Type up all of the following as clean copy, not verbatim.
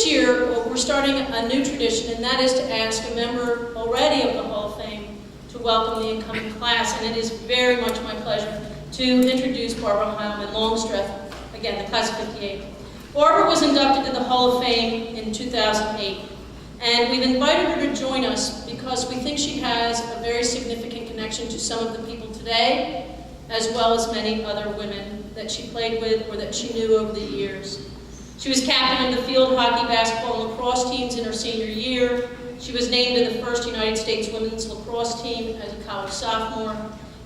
year, we're starting a new tradition, and that is to ask a member already of the Hall of Fame to welcome the incoming class, and it is very much my pleasure to introduce Barbara Heylmun Longstreth, again, the class of '58. Barbara was inducted to the Hall of Fame in 2008, and we've invited her to join us because we think she has a very significant connection to some of the people today, as well as many other women that she played with or that she knew over the years. She was captain of the field hockey, basketball, and lacrosse teams in her senior year. She was named to the first United States women's lacrosse team as a college sophomore.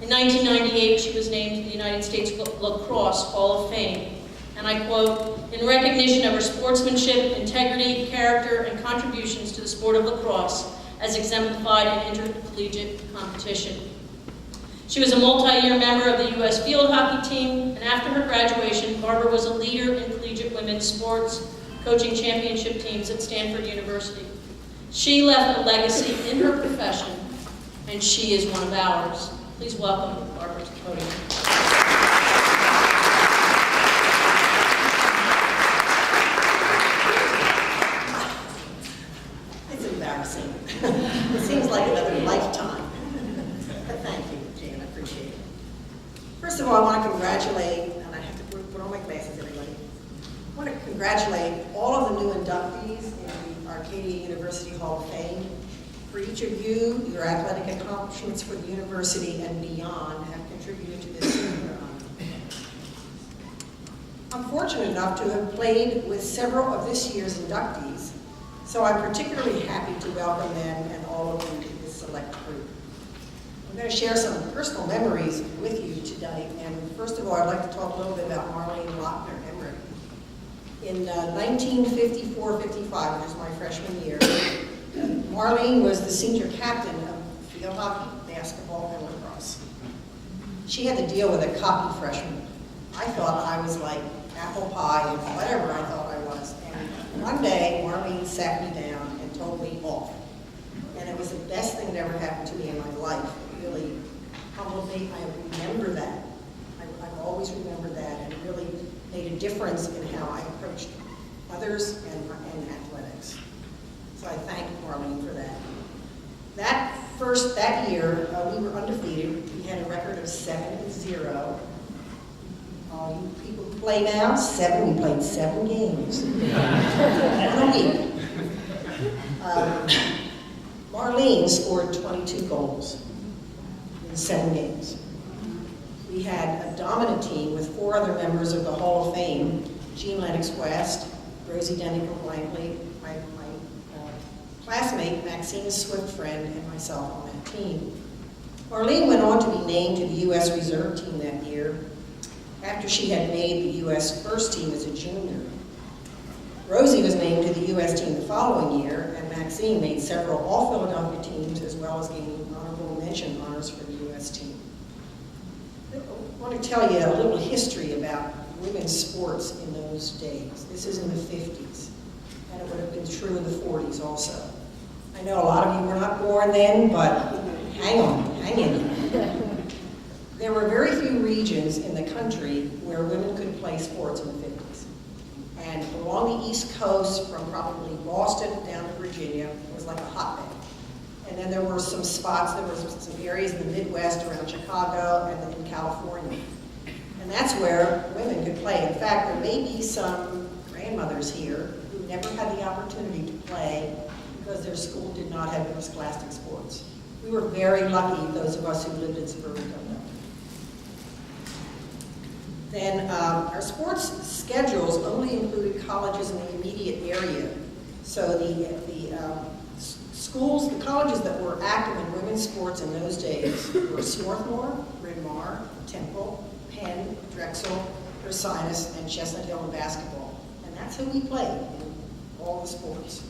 In 1998, she was named to the United States Lacrosse Hall of Fame. And I quote, "In recognition of her sportsmanship, integrity, character, and contributions to the sport of lacrosse as exemplified in intercollegiate competition." She was a multi-year member of the U.S. field hockey team, and after her graduation, Barbara was a leader in collegiate women's sports, coaching championship teams at Stanford University. She left a legacy in her profession, and she is one of ours. Please welcome Barbara to the podium. It's embarrassing. It seems like another lifetime. But thank you, Jan, I appreciate it. First of all, I want to congratulate, and I have to put on my glasses, everybody. I want to congratulate all of the new inductees in the Arcadia University Hall of Fame. For each of you, your athletic accomplishments for the university and beyond have contributed to this honor. I'm fortunate enough to have played with several of this year's inductees, so I'm particularly happy to welcome them and all of you to this select group. I'm going to share some personal memories with you today, and first of all, I'd like to talk a little bit about Marlene Lochner Emmerich. In 1954-55, which was my freshman year, Marlene was the senior captain of field hockey, basketball, and lacrosse. She had to deal with a cocky freshman. I thought I was like apple pie and whatever I thought I was. And one day, Marlene sat me down and told me off. And it was the best thing that ever happened to me in my life. It really humbled me. I remember that. I've always remembered that, and it really made a difference in how I approached others and athletics. So I thank Marlene for that. That year, we were undefeated. We had a record of 7-0. All you people who play now, we played 7 games in a week. Marlene scored 22 goals in 7 games. We had a dominant team with 4 other members of the Hall of Fame: Jean Lennox West, Rosie Denico-Blankley, my classmate Maxine Swift-Friend, and myself on that team. Marlene went on to be named to the U.S. Reserve Team that year after she had made the U.S. first team as a junior. Rosie was named to the U.S. team the following year, and Maxine made several All-Philadelphia teams as well as gaining honorable mention honors for the U.S. team. I want to tell you a little history about women's sports in those days. This is in the 50s, and it would have been true in the 40s also. I know a lot of you were not born then, but hang on, hang in. There were very few regions in the country where women could play sports in the 50s. And along the East Coast, from probably Boston down to Virginia, it was like a hotbed. And then there were some spots, there were some areas in the Midwest around Chicago and then in California. And that's where women could play. In fact, there may be some grandmothers here who never had the opportunity to play because their school did not have interscholastic sports. We were very lucky, those of us who lived in suburban Philadelphia. Then our sports schedules only included colleges in the immediate area. So the schools, the colleges that were active in women's sports in those days were Swarthmore, Bryn Mawr, Temple, Penn, Drexel, Ursinus, and Chestnut Hill in basketball. And that's who we played in all the sports.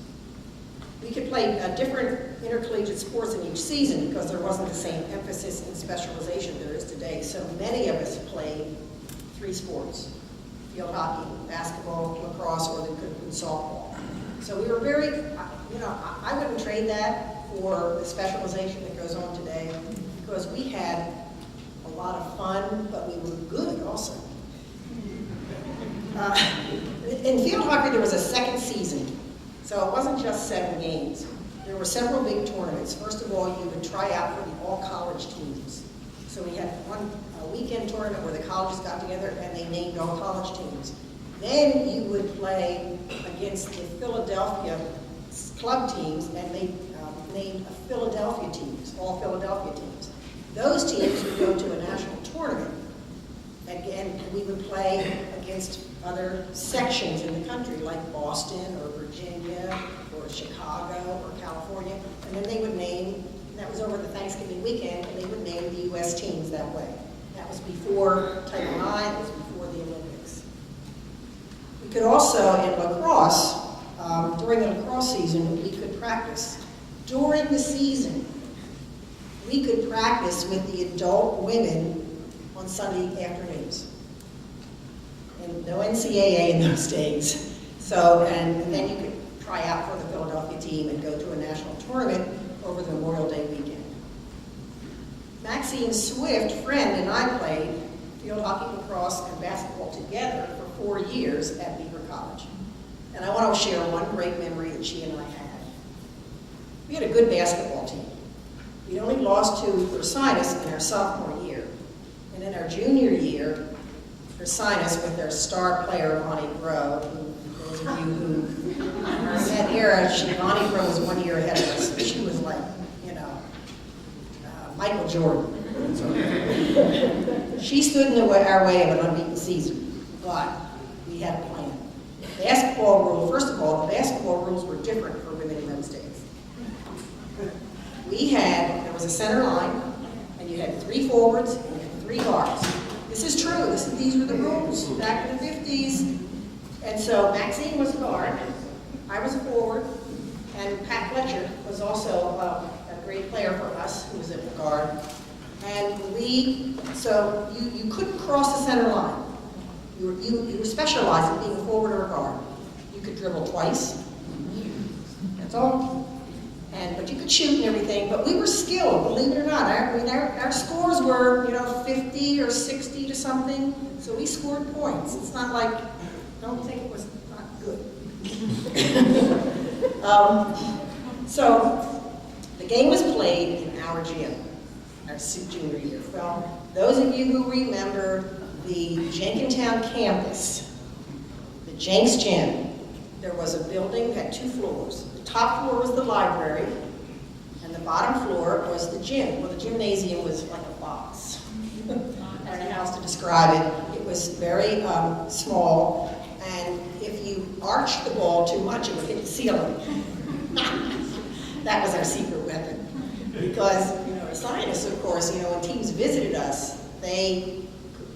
We could play different intercollegiate sports in each season because there wasn't the same emphasis and specialization there is today. So many of us played 3 sports: field hockey, basketball, lacrosse, or they could include softball. So we were very, I wouldn't trade that for the specialization that goes on today, because we had a lot of fun, but we were good also. In field hockey, there was a second season. So it wasn't just 7 games. There were several big tournaments. First of all, you would try out for the all-college teams. So we had a weekend tournament where the colleges got together and they named all college teams. Then you would play against the Philadelphia club teams, and they named Philadelphia teams, all Philadelphia teams. Those teams would go to a national tournament. Again, we would play against other sections in the country, like Boston or Virginia or Chicago or California, and then they would name, that was over the Thanksgiving weekend, and they would name the U.S. teams that way. That was before Title IX, it was before the Olympics. We could also, in lacrosse, during the lacrosse season, we could practice. During the season, we could practice with the adult women on Sunday afternoons. And no NCAA in those days. So, and then you could try out for the Philadelphia team and go to a national tournament over the Memorial Day weekend. Maxine Swift, friend, and I played field hockey, lacrosse, and basketball together for 4 years at Beaver College. And I want to share one great memory that she and I had. We had a good basketball team. We only lost to Ursinus in our sophomore year. And in our junior year, Ursinus, with their star player, Lonnie Groh, who, those of you who are in that era, Lonnie Groh was 1 year ahead of us. She was like, you know, Michael Jordan. She stood in our way of an unbeaten season, but we had a plan. Basketball rule, first of all, the basketball rules were different for women in those days. There was a center line, and you had 3 forwards and you had 3 guards. This is true. These were the rules back in the 50s. And so Maxine was a guard, I was a forward, and Pat Fletcher was also a great player for us, who was a guard. And so you couldn't cross the center line. You were specialized in being a forward or a guard. You could dribble twice. That's all. But you could shoot and everything, but we were skilled, believe it or not. Our scores were, 50 or 60 to something, so we scored points. It's not like, don't think it was not good. So the game was played in our gym, our junior year. Well, those of you who remember the Jenkintown campus, the Jenks Gym, there was a building that had 2 floors. The top floor was the library, and the bottom floor was the gym. Well, the gymnasium was like a box. I don't know how else to describe it. It was very small, and if you arched the ball too much, it would hit the ceiling. That was our secret weapon. Because, scientists, of course, when teams visited us, they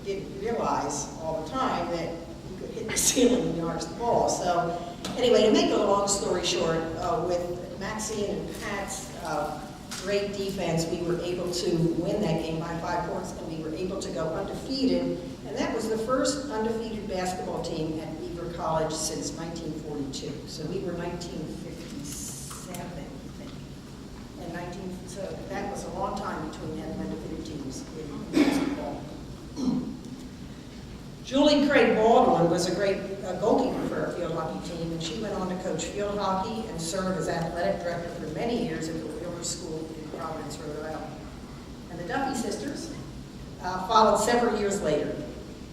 didn't realize all the time that you could hit the ceiling and you arch the ball. So anyway, to make a long story short, with Maxine and Pat's great defense, we were able to win that game by 5 points, and we were able to go undefeated. And that was the first undefeated basketball team at Beaver College since 1942. So we were 1957, I think. And so that was a long time between having undefeated teams in basketball. Julie Craig Baldwin was a great goalkeeper for our field hockey team, and she went on to coach field hockey and serve as athletic director for many years at the Wheeler School in Providence, Rhode Island. And the Duffy sisters followed several years later.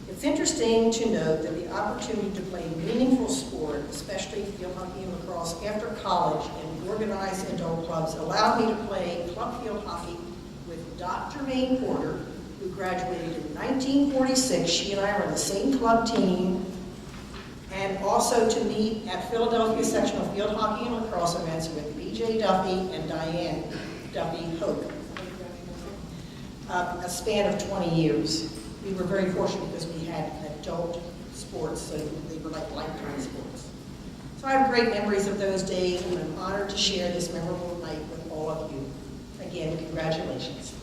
It's interesting to note that the opportunity to play meaningful sport, especially field hockey and lacrosse, after college in organized adult clubs allowed me to play club field hockey with Dr. Maine Porter, who graduated in 1946. She and I were on the same club team, and also to meet at Philadelphia sectional field hockey and lacrosse events with B.J. Duffy and Diane Duffy Hoke. A span of 20 years. We were very fortunate because we had adult sports, so they were like lifetime sports. So I have great memories of those days, and I'm honored to share this memorable night with all of you. Again, congratulations.